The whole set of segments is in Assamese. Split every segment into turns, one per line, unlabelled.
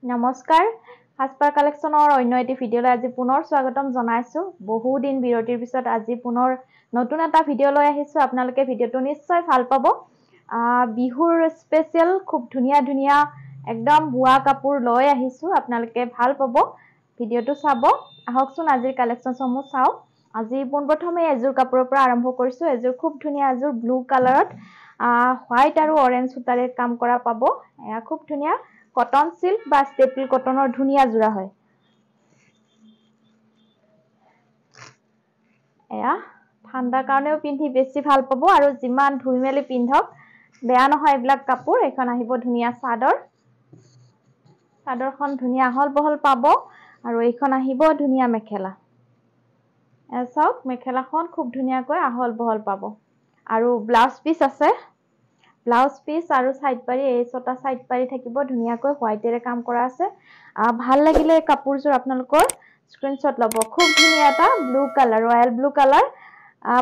নমস্কাৰ হাসপাৰ কালেকশনৰ অন্য এটি ভিডিঅলৈ আজি পুনৰ স্বাগতম জনাইছো বহু দিন বিৰতিৰ পিছত আজি পুনৰ নতুন এটা ভিডিঅ লৈ আহিছো আপোনালোকে ভিডিঅটো নিশ্চয় ভাল পাব বিহুৰ স্পেশাল খুব ধুনিয়া ধুনিয়া একদম বুৱা কাপোৰ লৈ আহিছো আপোনালোকে ভাল পাব ভিডিঅটো চাব আহকচোন আজিৰ কালেকশন সমূহ চাও আজি পোনপ্ৰথমে এজোৰ কাপোৰৰ পৰা আৰম্ভ কৰিছো এজোৰ খুব ধুনিয়া এজোৰ ব্লু কালাৰত হোৱাইট আৰু অৰেঞ্জ সূতাৰে কাম কৰা পাব এয়া খুব ধুনিয়া কটন সিল্ক বা স্টেপল কটনৰ ধুনিয়া জোৰা হয় এয়া ঠাণ্ডা কাৰণেও পিন্ধি বেছি ভাল পাব আৰু যিমান ধুই মেলি পিন্ধক বেয়া নহয় এইবিলাক কাপোৰ এখন আহিব ধুনিয়া চাদৰখন ধুনিয়া হল বহল পাব আৰু এইখন আহিব ধুনিয়া মেখেলা এছক মেখেলাখন খুব ধুনিয়াকৈ আহল বহল পাব আৰু ব্লাউজ পিস আছে ব্লাউজ পিস আৰু সাইড পাৰি এই ছটা সাইড পাৰি থাকিব ধুনিয়াকৈ হোৱাইটেৰে কাম কৰা আছে ভাল লাগিলে কাপোৰজোৰ আপোনালোকৰ স্ক্ৰিনশ্বট লব খুব ধুনিয়া এটা blue colour Royal blue colour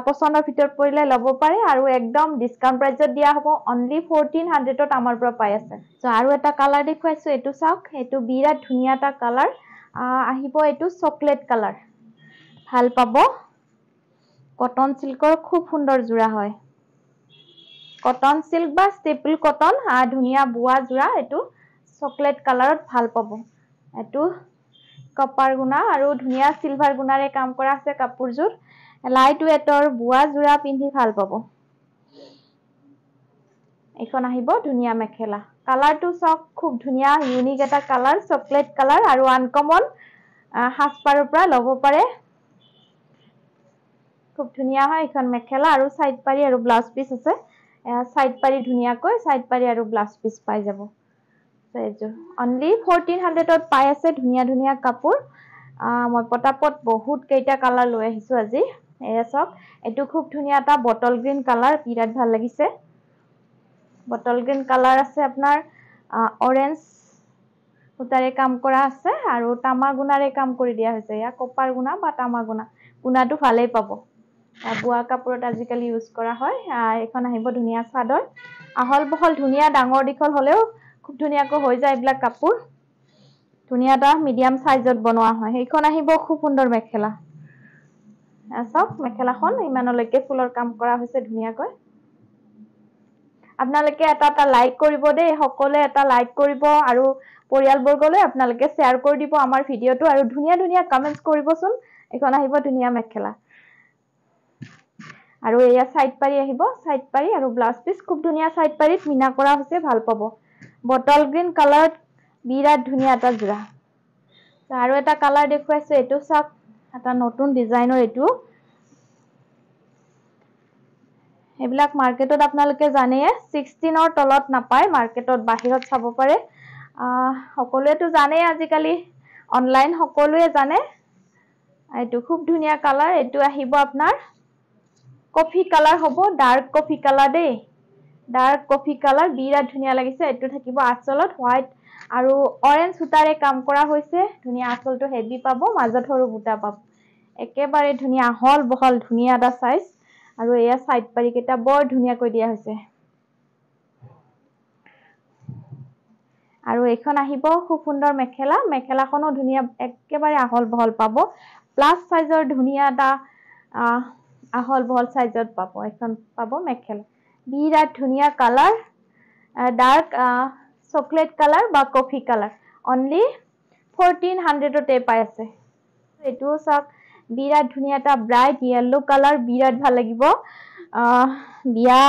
পছন্দৰ ভিতৰত পৰিলে লব পাৰে আৰু একদম ডিসকাউন্ট প্ৰাইসত দিয়া হ'ব অনলি 1400 ত আমাৰ পৰা পাই আছে সো আৰু এটা কালাৰ দেখুৱাইছো এটো চাওক এটো বিৰাট ধুনিয়া এটা কালাৰ আহিব এটো চকলেট কালাৰ ভাল পাব কটন সিল্কৰ খুব সুন্দৰ জোৰা হয় কটন সিল্ক বা স্টেপল কটন ধুনিয়া বুৱা জোৰা এটো চকলেট কালাৰত ভাল পাব এটো কপাৰ গুনা আৰু ধুনিয়া সিলভাৰ গুনাৰে কাম কৰা আছে কাপোৰজোৰ লাইট ওয়েটৰ বুৱা জোৰা পিন্ধি ভাল পাব এখন আহিব ধুনিয়া মেখেলা কালাৰটো সক খুব ধুনিয়া ইউনিক এটা কালাৰ চকলেট কালাৰ আৰু আনকমন হাসপাৰৰ পৰা লব পাৰে খুব ধুনিয়া হয় এখন মেখেলা আৰু সাইড পাৰি আৰু ব্লাউজ পিস আছে সাইড পাৰি ধুনিয়াকৈ সাইড পাৰি আৰু ব্লাউজ পিস পাই যাব সেজো অনলি 1400 ত পাই আছে ধুনিয়া ধুনিয়া কাপোৰ মই পটাপট বহুত কেইটা কালাৰ লৈ আহিছো আজি এয়া সক এটো খুব ধুনিয়া এটা বটল গ্ৰীন কালাৰ বিৰাট ভাল লাগিছে বটল গ্ৰীন কালাৰ আছে আপোনাৰ অৰেঞ্জ সূতাৰে কাম কৰা আছে আৰু তামা গুণাৰে কাম কৰি দিয়া হৈছে ইয়া কপাৰ গুণা বা তামা গুণা গুণাটো ভালেই পাব বুৱা কাপোৰত আজিকালি ইউজ কৰা হয় এখন আহিব ধুনিয়া চাদৰ আহল বহল ধুনিয়া ডাঙৰ দিখল হলেও খুব ধুনিয়াকৈ হৈ যায় এইবিলাক কাপোৰ ধুনিয়া এটা মিডিয়াম সাইজত বনোৱা হয় সেইখন আহিব খুব সুন্দৰ মেখেলা সক মেখেলাখন ইমানলৈকে ফুলৰ কাম কৰা হৈছে ধুনিয়াকৈ আপোনালোকে এটা লাইক কৰিব দেই সকলোৱে এটা লাইক কৰিব আৰু পৰিয়ালবৰ্গলৈ আপোনালোকে শেয়াৰ কৰি দিব আমাৰ ভিডিঅটো আৰু ধুনিয়া ধুনিয়া কমেন্টস কৰিবচোন এখন আহিব ধুনিয়া মেখেলা আৰু এয়া সাইড পাৰি আহিব সাইড পাৰি আৰু ব্লাউজ পিস খুব ধুনিয়া সাইড পাৰিত মিনা কৰা হৈছে ভাল পাব বটল গ্ৰীন কালাৰত বিৰাট ধুনিয়া এটা জোৰা আৰু এটা কালাৰ দেখুৱাইছো এটো সক এটা নতুন ডিজাইনৰ এটো এইবিলাক মাৰ্কেটত আপোনালোকে জানে 16 ৰ তলত নাপায় মাৰ্কেটত বাহিৰত চাব পাৰে সকলোৱেটো জানে আজিকালি অনলাইন সকলোৱে জানে এটো খুব ধুনিয়া কালাৰ এটো আহিব আপোনাৰ কফি কালাৰ হ'ব ডাৰ্ক কফি কালাৰ দেই ডাৰ্ক কফি কালাৰ বিৰাট ধুনিয়া লাগিছে এটো থাকিব আচলত হোৱাইট আৰু অৰেঞ্জ সূতাৰে কাম কৰা হৈছে ধুনিয়া আচলটো হেভি পাব মাজত সৰু বুটা পাব একেবাৰে ধুনিয়া হল বহল ধুনিয়া এটা সাইজ আৰু এয়া সাইড পাৰি কেটা বৰ ধুনিয়া কৈ দিয়া হৈছে আৰু এখন আহিব খুব সুন্দৰ মেখেলা মেখেলাখনো ধুনিয়া একেবাৰে আহল বহল পাব প্লাস সাইজৰ ধুনিয়া এটা আহল বহল সাইজত পাব এখন পাব মেখেলা বিৰাট ধুনিয়া কালাৰ ডাৰ্ক চকলেট কালাৰ বা কফি কালাৰ অনলি 1400 তে পাই আছে এটো সক বিৰাট ধুনিয়া এটা ব্ৰাইট ইয়েলো কালাৰ বিৰাট ভাল লাগিব বিয়া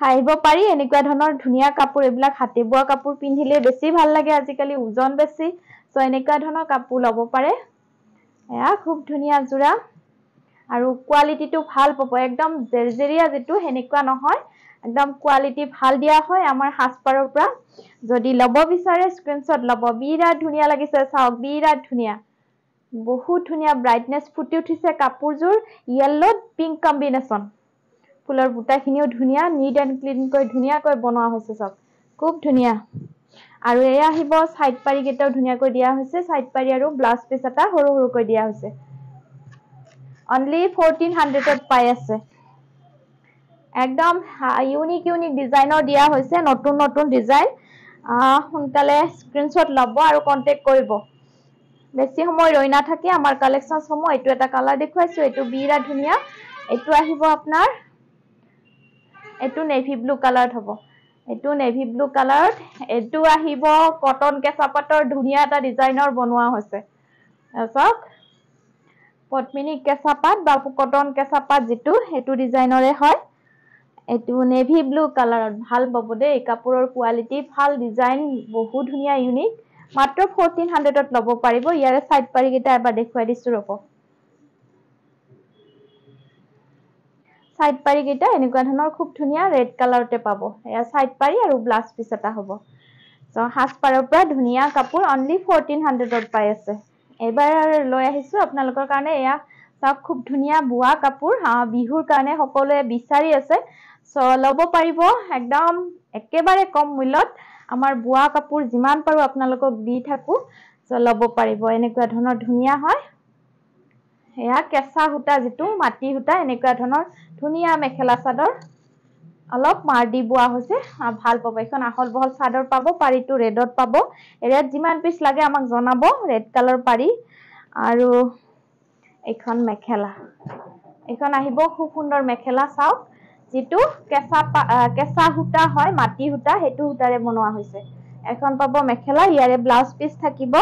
খাইব পাৰি এনেকুৱা ধৰণৰ ধুনিয়া কাপোৰ এইবিলাক হাতে বোৱা কাপোৰ পিন্ধিলে বেছি ভাল লাগে আজিকালি ওজন বেছি সো এনেকুৱা ধৰণৰ কাপোৰ লব পাৰে এয়া খুব ধুনিয়া জোৰা আৰু কোৱালিটিটো ভাল পাব একদম জেৰজেৰিয়া যেটো হেনেকুৱা নহয় একদম কোৱালিটি ভাল দিয়া হয় আমাৰ হাসপাৰৰ পৰা যদি লব বিচাৰে স্ক্ৰিনশ্বট লব বিৰাট ধুনিয়া লাগিছে চাওক বিৰাট ধুনিয়া বহুত ধুনিয়া ব্ৰাইটনেস ফুটি উঠিছে কাপোৰজোৰ ইয়েলো পিংক কম্বিনেশন ফুলৰ বুটাখিনিও ধুনিয়া নিট এন্ড ক্লিন কৈ ধুনিয়াকৈ বনোৱা হৈছে সব খুব ধুনিয়া আৰু এয়া আহিব সাইড পাৰি কেটাও ধুনিয়াকৈ দিয়া হৈছে সাইড পাৰি আৰু ব্লাউজ পিস এটা সৰু সৰুকৈ দিয়া হৈছে অনলি 1400 ত পাই আছে একদম ইউনিক ইউনিক ডিজাইনৰ দিয়া হৈছে নতুন নতুন ডিজাইন সোনকালে স্ক্ৰীনশ্বট ল'ব আৰু কণ্টেক্ট কৰিব। বেছি সময় ৰৈ নাথাকে আমাৰ কালেকশ্যনসমূহ। এইটো এটা কালাৰ দেখুৱাইছো, এইটো বিৰাট ধুনীয়া। এইটো আহিব আপোনাৰ, এইটো নেভি ব্লু কালাৰত হ'ব। এইটো নেভি ব্লু কালাৰত। এইটো আহিব কটন কেঁচা পাটৰ ধুনীয়া এটা ডিজাইনৰ বনোৱা হৈছে। চাওক, পদ্মিনী কেঁচা পাট বা কটন কেঁচা পাট যিটো, সেইটো ডিজাইনৰে হয়। এইটো নেভি ব্লু কালাৰত। ভাল পাব দেই, কাপোৰৰ কোৱালিটি ভাল, ডিজাইন বহুত ধুনীয়া, ইউনিক। মাত্ৰ 1400ত ল'ব পাৰিব। ইয়াৰে চাইড পাৰিকেইটা এবাৰ দেখুৱাই দিছো ৰ'ব। চাইড পাৰিকেইটা এনেকুৱা ধৰণৰ খুব ধুনীয়া ৰেড কালাৰতে পাব। এয়া চাইড পাৰি আৰু ব্লাউজ পিচ এটা হ'ব। সাজপাৰৰ পৰা ধুনীয়া কাপোৰ অনলি 1400ত পাই আছে। এইবাৰ লৈ আহিছো আপোনালোকৰ কাৰণে। এয়া চাওক, খুব ধুনীয়া বোৱা কাপোৰ। বিহুৰ কাৰণে সকলোৱে বিচাৰি আছে, ল'ব পাৰিব একদম একেবাৰে কম মূল্যত। আমাৰ বোৱা কাপোৰ যিমান পাৰো আপোনালোকক দি থাকো, ল'ব পাৰিব। এনেকুৱা ধৰণৰ ধুনীয়া হয়। এয়া কেঁচা সূতা, যিটো মাটি সূতা, এনেকুৱা ধৰণৰ ধুনীয়া মেখেলা চাদৰ, অলপ মাৰ দি বোৱা হৈছে। ভাল পাব। এইখন আহল বহল চাদৰ পাব, পাৰিটো ৰেডত পাব। ৰেড যিমান পিচ লাগে আমাক জনাব, ৰেড কালাৰ পাৰি। আৰু এইখন মেখেলা, এইখন আহিব খুব সুন্দৰ মেখেলা। চাওক, যিটো কেঁচা সূতা হয়, মাটি সূতা, সেইটো সূতাৰে বনোৱা হৈছে। এখন পাব মেখেলা। ইয়াৰে ব্লাউজ পিচ থাকিব।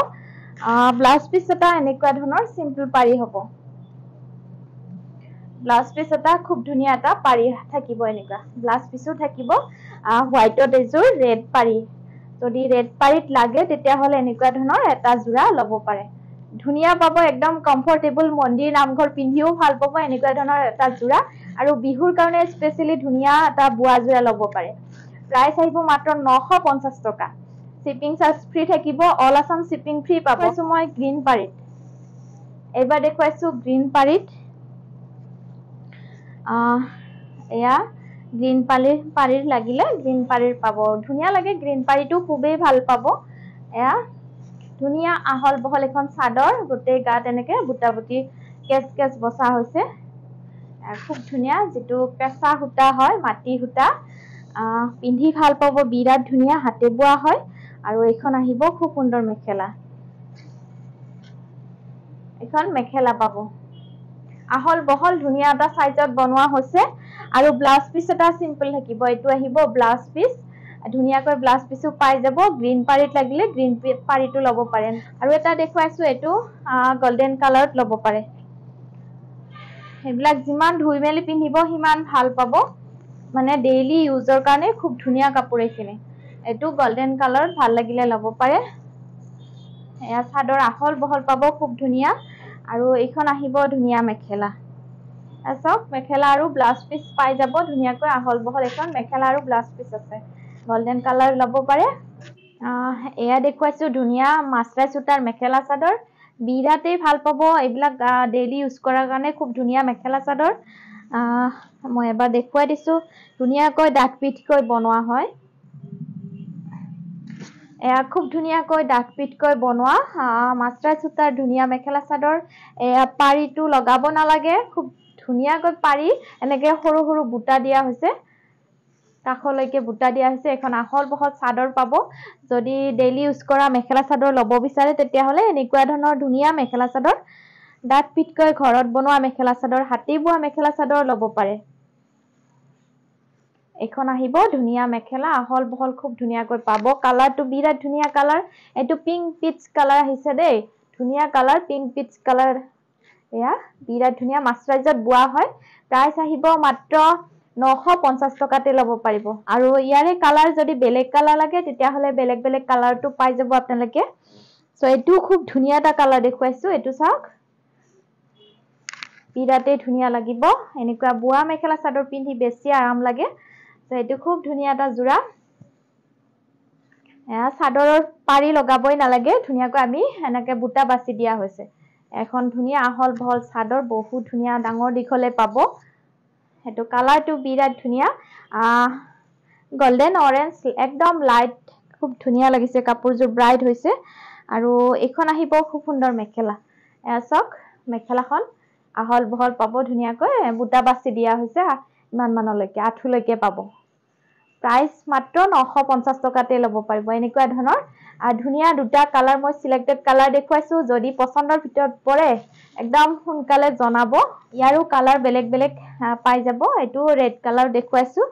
ব্লাউজ পিচ এটা এনেকুৱা ধৰণৰ চিম্পল পাৰি হ'ব। ব্লাউজ পিচ এটা খুব ধুনীয়া এটা পাৰি থাকিব। এনেকুৱা ব্লাউজ পিচো থাকিব। হোৱাইটত এযোৰ ৰেড পাৰি। যদি ৰেড পাৰিত লাগে তেতিয়াহ'লে এনেকুৱা ধৰণৰ এটা যোৰা ল'ব পাৰে। ধুনীয়া পাব, একদম কমফৰ্টেবল। মন্দিৰ নামঘৰ পিন্ধিও ভাল পাব এনেকুৱা ধৰণৰ এটা যোৰা। আৰু বিহুৰ কাৰণে স্পেচিয়েলি ধুনীয়া এটা বোৱা যোৰা ল'ব পাৰে। প্ৰাইচ আহিব মাত্ৰ 950 টকা। শ্বিপিং চাৰ্জ ফ্ৰী থাকিব। অল আছাম শ্বিপিং ফ্ৰী পাব। মই গ্ৰীণ পাৰিত, এইবাৰ দেখুৱাইছো গ্ৰীণ পাৰিত। এয়া গ্ৰীণ পাৰিৰ লাগিলে গ্ৰীণ পাৰিৰ পাব। ধুনীয়া লাগে, গ্ৰীণ পাৰিটো খুবেই ভাল পাব। এয়া ধুনীয়া আহল বহল এখন চাদৰ, গোটেই গাত এনেকে বুটা বুটি কেচ কেচ বচা হৈছে। খুব ধুনীয়া, যিটো কেঁচা সূতা হয়, মাটি সূতা। পিন্ধি ভাল পাব, বিৰাট ধুনীয়া, হাতে বোৱা হয়। আৰু এইখন আহিব খুব সুন্দৰ মেখেলা। এইখন মেখেলা পাব, আহল বহল ধুনীয়া এটা চাইজত বনোৱা হৈছে। আৰু ব্লাউজ পিচ এটা চিম্পল থাকিব। এইটো আহিব ব্লাউজ পিচ। ধুনীয়াকৈ ব্লাউজ পিচো পাই যাব। গ্ৰীণ পাৰিত লাগিলে গ্ৰীণ পাৰিটো ল'ব পাৰে। আৰু এটা দেখুৱাইছো, এইটো গল্ডেন কালাৰত ল'ব পাৰে। সেইবিলাক যিমান ধুই মেলি পিন্ধিব সিমান ভাল পাব। মানে ডেইলি ইউজৰ কাৰণে খুব ধুনীয়া কাপোৰ এইখিনি। এইটো গল্ডেন কালাৰত ভাল লাগিলে ল'ব পাৰে। এয়া চাদৰ আহল বহল পাব, খুব ধুনীয়া। আৰু এইখন আহিব ধুনীয়া মেখেলা। চাওক, মেখেলা আৰু ব্লাউজ পিচ পাই যাব ধুনীয়াকৈ। আহল বহল এখন মেখেলা আৰু ব্লাউজ পিচ আছে। গল্ডেন কালাৰ ল'ব পাৰে। এয়া দেখুৱাইছো ধুনীয়া মাছৰাইজ সূতাৰ মেখেলা চাদৰ। বিৰাটেই ভাল পাব এইবিলাক। ডেইলি ইউজ কৰাৰ কাৰণে খুব ধুনীয়া মেখেলা চাদৰ। মই এবাৰ দেখুৱাই দিছো। ধুনীয়াকৈ ডাঠ পিঠকৈ বনোৱা হয়। এয়া খুব ধুনীয়াকৈ ডাঠ পিঠকৈ বনোৱা মাছৰাইজ সূতাৰ ধুনীয়া মেখেলা চাদৰ। এয়া পাৰিটো লগাব নালাগে, খুব ধুনীয়াকৈ পাৰি এনেকে সৰু সৰু বুটা দিয়া হৈছে। কাষলৈকে বুটা দিয়া হৈছে। এখন আহল বহল চাদৰ পাব। যদি ডেইলি ইউজ কৰা মেখেলা চাদৰ ল'ব বিচাৰে তেতিয়াহ'লে এনেকুৱা ধৰণৰ ধুনীয়া মেখেলা চাদৰ, ডাঠ পিঠকৈ ঘৰত বনোৱা মেখেলা চাদৰ, হাতে বোৱা মেখেলা চাদৰ ল'ব পাৰে। এইখন আহিব ধুনীয়া মেখেলা, আহল বহল খুব ধুনীয়াকৈ পাব। কালাৰটো বিৰাট ধুনীয়া কালাৰ। এইটো পিংক পিচ কালাৰ আহিছে দেই। ধুনীয়া কালাৰ, পিংক পিচ কালাৰ। এয়া বিৰাট ধুনীয়া, মাছৰাইজত বোৱা হয়। প্ৰাইচ আহিব মাত্ৰ 950 টকাতে ল'ব পাৰিব। আৰু ইয়াৰে কালাৰ যদি বেলেগ কালাৰ লাগে তেতিয়াহ'লে বেলেগ বেলেগ কালাৰটো পাই যাব আপোনালোকে। এইটো খুব ধুনীয়া এটা কালাৰ দেখুৱাইছো। এইটো চাওক, বিৰাটেই ধুনীয়া লাগিব। এনেকুৱা বোৱা মেখেলা চাদৰ পিন্ধি বেছি আৰাম লাগে। এইটো খুব ধুনীয়া এটা যোৰা। চাদৰৰ পাৰি লগাবই নালাগে, ধুনীয়াকৈ আমি এনেকে বুটা বাছি দিয়া হৈছে। এখন ধুনীয়া আহল বহল চাদৰ, বহুত ধুনীয়া ডাঙৰ দীঘলে পাব। সেইটো কালাৰটো বিৰাট ধুনীয়া। গল্ডেন অৰেঞ্জ, একদম লাইট, খুব ধুনীয়া লাগিছে। কাপোৰযোৰ ব্ৰাইট হৈছে। আৰু এইখন আহিব খুব সুন্দৰ মেখেলা। চাওক, মেখেলাখন আহল বহল পাব ধুনীয়াকৈ। বুটা বাছি দিয়া হৈছে ইমান মানলৈকে, আঁঠুলৈকে পাব। প্ৰাইস মাত্ৰ 950 টকাতে ল'ব পাৰিব এনেকুৱা ধৰণৰ ধুনিয়া দুটা কালাৰ মই সিলেক্টেড কালাৰ দেখুৱাইছো যদি পছন্দৰ ভিতৰত পৰে একদম সোনকালে জনাব ইয়াৰো কালাৰ বেলেগ বেলেগ পাই যাব এটো ৰেড কালাৰ দেখুৱাইছো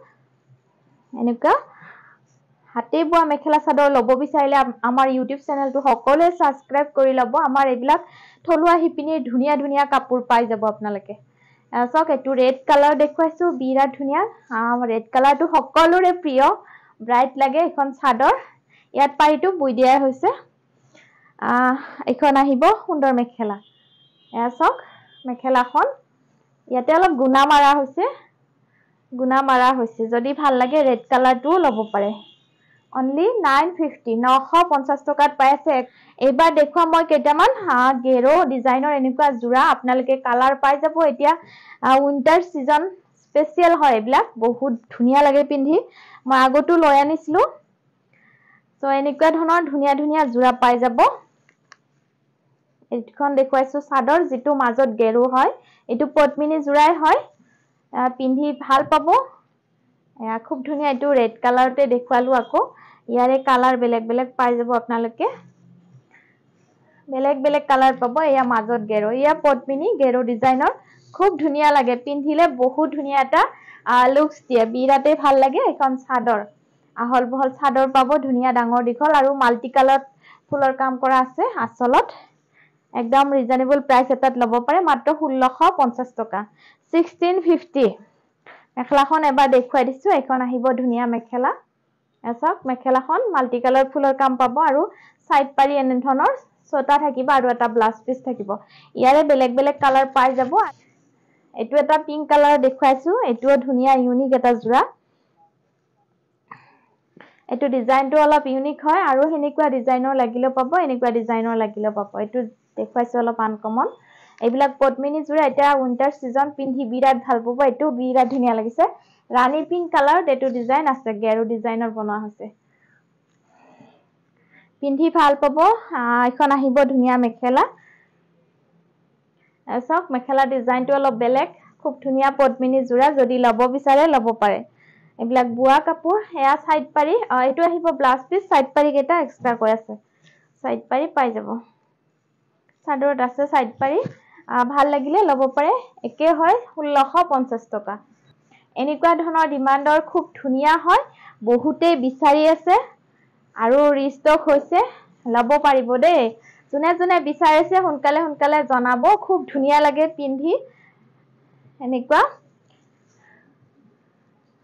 এনেকুৱা হাতে বোৱা মেখেলা চাদৰ ল'ব বিচাৰিলে আমাৰ ইউটিউব চেনেলটো সকলোৱে সাবস্ক্ৰাইব কৰি ল'ব আমাৰ এইবিলাক থলুৱা হিপিনীৰ ধুনিয়া ধুনিয়া কাপোৰ পাই যাব আপোনালোকে সক এটো ৰেড কালাৰ দেখুৱাইছো বিৰাট ধুনিয়া ৰেড কালাৰটো সকলোৰে প্ৰিয় ব্ৰাইট লাগে এখন চাদৰ ইয়াত পাৰিটো বুই দিয়া হৈছে এখন আহিব সুন্দৰ মেখেলা সক মেখেলাখন ইয়াতে অলপ গুণা মাৰা হৈছে যদি ভাল লাগে ৰেড কালাৰটো ল'ব পাৰে only 950 টকাত পাই আছে এবাৰ দেখুৱা মই কেইটামান গেৰো ডিজাইনৰ এনেকুৱা জোৰা আপোনালোকে কালাৰ পাই যাব এতিয়া উইন্টাৰ সিজন স্পেশাল হয় এইবিলাক বহুত ধুনিয়া লাগে পিন্ধি মই আগতো লৈ আনিছিলো সো এনেকুৱা ধৰণৰ ধুনিয়া ধুনিয়া জোৰা পাই যাব এইখন দেখুৱাইছো চাদৰ যেটো মাজত গেৰো হয় এটো পদ্মিনী জোৰাই হয় পিন্ধি ভাল পাব খুব ধুনিয়া এটো ৰেড কালাৰতে দেখুৱালো আকৌ ইয়াৰে কালাৰ বেলেগ বেলেগ পাই যাব আপোনালোকে বেলেগ বেলেগ কালাৰ পাব এয়া মাজত গেৰো এয়া পদ্মিনী গেৰো ডিজাইনৰ খুব ধুনিয়া লাগে পিন্ধিলে বহুত ধুনিয়া এটা লুকস দিয়ে বিৰাতে ভাল লাগে এখন চাদৰ আহল বহল চাদৰ পাব ধুনিয়া ডাঙৰ দিখল আৰু মাল্টি কালাৰ ফুলৰ কাম কৰা আছে আচলত একদম ৰিজনেবল প্ৰাইস এটাত ল'ব পাৰে মাত্ৰ 1650 টকা 1650 মেখেলাখন এবাৰ দেখুৱাই দিছো এখন আহিব ধুনিয়া মেখেলা এসক মেখেলাখন মাল্টি কালাৰ ফুলৰ কাম পাব আৰু সাইড পাৰি এনে ধৰণৰ ছটা থাকিব আৰু এটা ব্লাউজ পিস থাকিব ইয়াৰে বেলেগ বেলেগ কালাৰ পাই যাব এটো এটা পিংক কালাৰ দেখুৱাইছো এটোও ধুনিয়া ইউনিক এটা জোৰা এটো ডিজাইনটো অলপ ইউনিক হয় আৰু হেনেকুৱা ডিজাইনৰ লাগিলে পাব এনেকুৱা ডিজাইনৰ লাগিলে পাব এটো দেখুৱাইছো অলপ আনকমন এইবিলাক পদ্মিনী জোৰা এটা উইন্টাৰ সিজন পিন্ধি বিৰাট ভাল পাব এটো বিৰাট ধুনিয়া লাগিছে ৰানী পিংক কালাৰ এটো ডিজাইন আছে গেৰো ডিজাইনৰ বনোৱা হৈছে পিন্ধি ভাল পাব এখন আহিব ধুনিয়া মেখেলা সক মেখেলা ডিজাইনটো অলপ বেলেগ খুব ধুনিয়া পদ্মিনী জোৰা যদি ল'ব বিচাৰে ল'ব পাৰে এইবিলাক বুৱা কাপোৰ হেয়া সাইড পাৰি এটো আহিব ব্লাউজ পিস সাইড পাৰি কেটা এক্সট্ৰা কৈ আছে সাইড পাৰি পাই যাব চাদৰত আছে সাইড পাৰি ভাল লাগিলে ল'ব পাৰে একে হয় 1650 টকা এনেকুৱা ধৰণৰ ডিমান্ডৰ খুব ধুনিয়া হয় বহুতে বিচাৰি আছে আৰু ৰিষ্টক হৈছে ল'ব পাৰিব দে জুনে জুনে বিচাৰিছে সোনকালে সোনকালে জনাব খুব ধুনিয়া লাগে পিন্ধি এনেকুৱা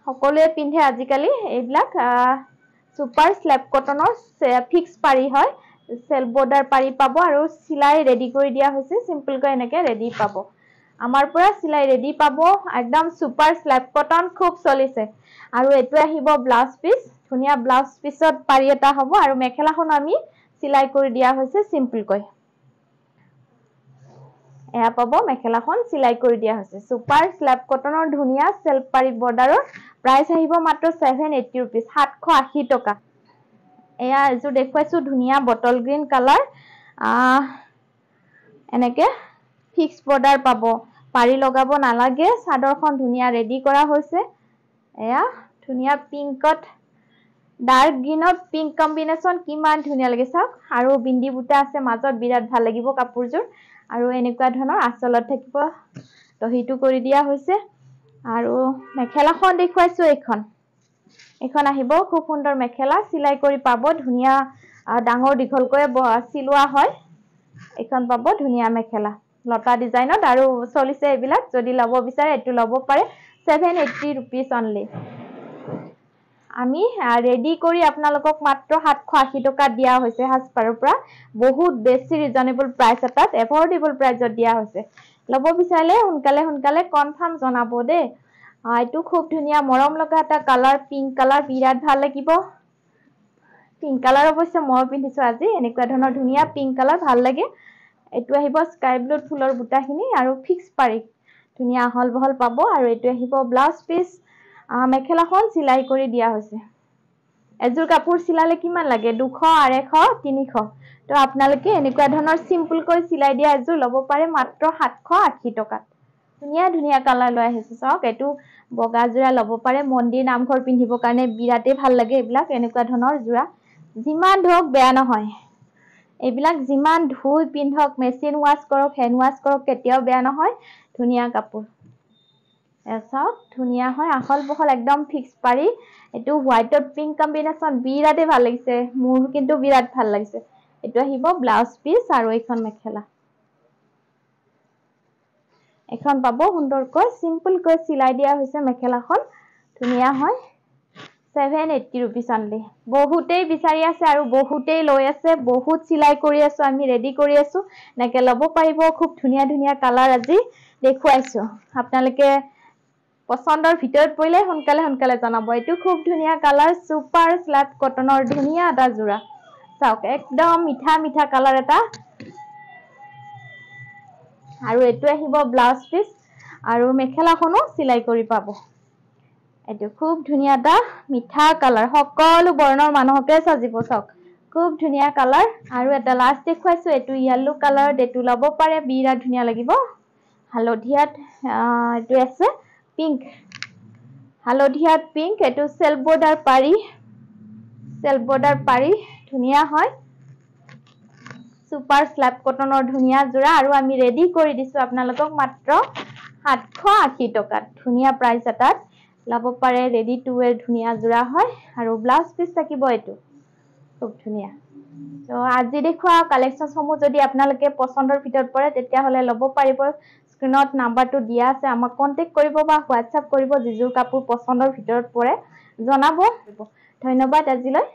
সকলোৱে পিন্ধে আজিকালি এইবিলাক সুপাৰ স্ল্যাব কটনৰ ফিক্স পাৰি হয় সেলফ বৰ্ডাৰ পাৰি পাব আৰু সিলাই ৰেডি কৰি দিয়া হৈছে সিম্পল কৈ এনেকে ৰেডি পাব আমাৰ পৰা সিলাই ৰেডি পাব একদম সুপাৰ স্ল্যাব কটন খুব চলিছে আৰু এটো আহিব ব্লাউজ পিস ধুনিয়া ব্লাউজ পিসত পাৰি এটা হ'ব আৰু মেখেলাখন আমি সিলাই কৰি দিয়া হৈছে সিম্পল কৈ এয়া পাব মেখেলাখন সিলাই কৰি দিয়া হৈছে সুপাৰ স্ল্যাব কটনৰ ধুনিয়া সেলফ পাৰি বৰ্ডাৰৰ প্ৰাইস আহিব মাত্ৰ 780 रुपीस 780 টকা এয়া এজো দেখুৱাইছো ধুনিয়া বটল গ্ৰীন কালাৰ এনেকে ফিক্স বৰ্ডাৰ পাব পাৰি লগাব নালাগে চাদৰখন ধুনিয়া ৰেডি কৰা হৈছে এয়া ধুনিয়া পিংকত ডাৰ্ক গ্ৰীনত পিংক কম্বিনেশন কিমান ধুনিয়া লাগে চাওক আৰু বিন্দি বুটা আছে মাজত বিৰাট ভাল লাগিব কাপোৰজোৰ আৰু এনেকুৱা ধৰণৰ আচলত থাকিব দহিটো কৰি দিয়া হৈছে আৰু মেখেলাখন দেখুৱাইছো এখন আহিব খুব সুন্দৰ মেখেলা সিলাই কৰি পাব ধুনিয়া ডাঙৰ দীঘলকৈ সিলোৱা হয় এখন পাব ধুনিয়া মেখেলা লতা ডিজাইনত আৰু চলিছে এইবিলাক যদি ল'ব বিচাৰে এটো ল'ব পাৰে 780 रुपीस only আমি ৰেডি কৰি আপোনালোকক মাত্ৰ 780 টকা দিয়া হৈছে হাসপাৰৰ পৰা বহুত বেছি ৰিজনেবল প্ৰাইস এটাত এফৰ্ডেবল প্ৰাইসত দিয়া হৈছে ল'ব বিচাৰিলে সোনকালে সোনকালে কনফাৰ্ম জনাব দে এটো খুব ধুনিয়া মৰম লগা এটা কালাৰ পিংক কালাৰ বিৰাট ভাল লাগিব পিংক কালাৰ অৱশ্যে মই পিন্ধিছো আজি এনেকুৱা ধৰণৰ ধুনিয়া পিংক কালাৰ ভাল লাগে এটো আহিব স্কাই ব্লু ফুলৰ বুটাখিনি আৰু ফিক্স পাৰি ধুনিয়া হল বহল পাব আৰু এটো আহিব ব্লাউজ পিস মেখেলাখন সিলাই কৰি দিয়া হৈছে এজোৰ কাপোৰ সিলালে কিমান লাগে 200 250 300 তো আপোনালোকে এনেকুৱা ধৰণৰ সিম্পল কৈ সিলাই দিয়া এজোৰ ল'ব পাৰে মাত্ৰ 780 টকা ধুনীয়া ধুনীয়া কালাৰ লৈ আহিছো চাওক এইটো বগা যোৰা ল'ব পাৰে মন্দিৰ নামঘৰ পিন্ধিবৰ কাৰণে বিৰাটেই ভাল লাগে এইবিলাক এনেকুৱা ধৰণৰ যোৰা যিমান ধওক বেয়া নহয় এইবিলাক যিমান ধুই পিন্ধক মেচিন ৱাছ কৰক হেণ্ড ৱাছ কৰক কেতিয়াও বেয়া নহয় ধুনীয়া কাপোৰ চাওক ধুনীয়া হয় আহল বহল একদম ফিক্স পাৰি এইটো হোৱাইটত পিংক কম্বিনেশ্যন বিৰাটেই ভাল লাগিছে মোৰ কিন্তু বিৰাট ভাল লাগিছে এইটো আহিব ব্লাউজ পিচ আৰু এইখন মেখেলা এখন পাব সুন্দৰকৈ সিম্পলকৈ চিলাই দিয়া হৈছে মেখেলাখন ধুনীয়া হয় 780 rupees only বহুতেই বিচাৰি আছে আৰু বহুতেই লৈ আছে বহুত চিলাই কৰি আছো আমি ৰেডি কৰি আছো নেকে ল'ব পাৰিব খুব ধুনীয়া ধুনীয়া কালাৰ আজি দেখুৱাইছো আপোনালোকে পছন্দৰ ভিতৰত পৰিলে সোনকালে জনাব এইটো খুব ধুনীয়া কালাৰ সুপাৰ স্লাট কটনৰ ধুনীয়া এটা যোৰা চাওক একদম মিঠা মিঠা কালাৰ এটা আৰু এটো আহিব ব্লাউজ পিস আৰু মেখেলাখনো চিলাই কৰি পাব এটো খুব ধুনীয়া এটা মিঠা কালাৰ সকলো বৰ্ণৰ মানুহকে সাজিব চাওক খুব ধুনীয়া কালাৰ আৰু এটা লাষ্ট দেখুৱাইছো এটো ইয়েলো কালাৰ এটো লব পাৰে বিৰা ধুনীয়া লাগিব হালধিয়াত এটো আছে পিংক হালধিয়াত পিংক এটো সেলফ বৰ্ডাৰ পাৰি ধুনীয়া হয় সুপাৰ স্ল্যাব কটনৰ ধুনীয়া যোৰা আৰু আমি ৰেডি কৰি দিছো আপোনালোকক মাত্ৰ 780 টকাত ধুনীয়া প্ৰাইস এটাত লব পাৰে ৰেডি টু ওয়্যাৰ ধুনীয়া যোৰা হয় আৰু ব্লাউজ পিস থাকিব এটো খুব ধুনীয়া তো আজি দেখুৱা কালেকচন সমূহ যদি আপোনালোকে পছন্দৰ ভিতৰত পৰে তেতিয়া হলে লব পাৰিব স্ক্ৰিনত নাম্বাৰটো দিয়া আছে আমাক কন্টাক্ট কৰিব বা হোৱাটসএপ কৰিব যিজোৰ কাপোৰ পছন্দৰ ভিতৰত পৰে জনাব ধন্যবাদ আজিলৈ